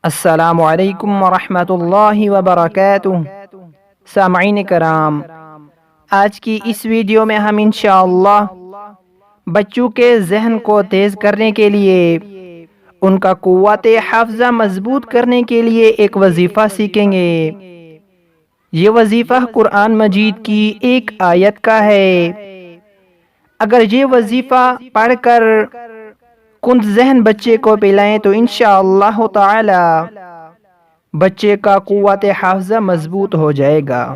السلام علیکم ورحمۃ اللہ وبرکاتہ۔ سامعین کرام، آج کی اس ویڈیو میں ہم انشاءاللہ بچوں کے ذہن کو تیز کرنے کے لیے، ان کا قوت حافظہ مضبوط کرنے کے لیے ایک وظیفہ سیکھیں گے۔ یہ وظیفہ قرآن مجید کی ایک آیت کا ہے۔ اگر یہ وظیفہ پڑھ کر کند ذہن بچے کو پلائیں تو انشاءاللہ تعالی بچے کا قوت حافظہ مضبوط ہو جائے گا۔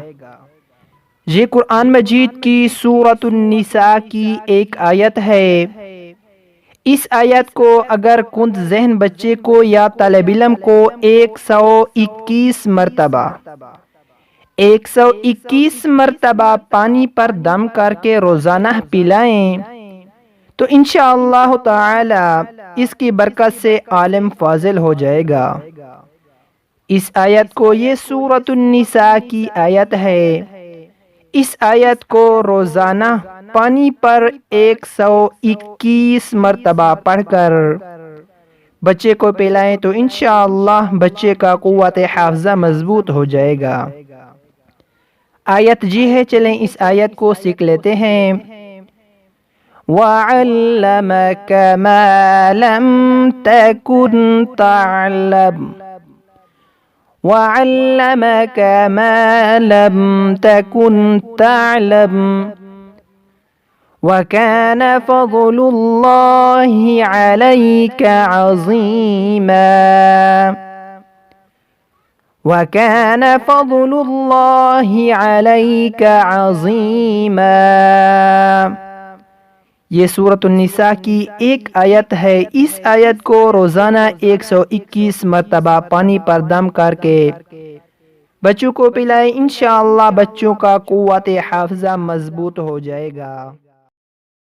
یہ قرآن مجید کی سورۃ النساء کی ایک آیت ہے۔ اس آیت کو اگر کند ذہن بچے کو یا طالب علم کو 121 مرتبہ پانی پر دم کر کے روزانہ پلائیں تو انشاءاللہ تعالی اس کی برکت سے عالم فاضل ہو جائے گا۔ اس آیت کو، یہ سورۃ النساء کی آیت ہے، اس آیت کو روزانہ پانی پر 121 مرتبہ پڑھ کر بچے کو پلائیں تو انشاءاللہ بچے کا قوت حافظہ مضبوط ہو جائے گا۔ آیت جی ہے، چلیں اس آیت کو سیکھ لیتے ہیں۔ وَعَلَّمَكَ مَا لَمْ تَكُنْ تَعْلَمُ وَعَلَّمَكَ مَا لَمْ تَكُنْ تَعْلَمُ وَكَانَ فَضْلُ اللَّهِ عَلَيْكَ عَظِيمًا وَكَانَ فَضْلُ اللَّهِ عَلَيْكَ عَظِيمًا۔ یہ سورۃ النساء کی ایک آیت ہے۔ اس آیت کو روزانہ 121 مرتبہ پانی پر دم کر کے بچوں کو پلائیں، انشاءاللہ بچوں کا قوت حافظہ مضبوط ہو جائے گا۔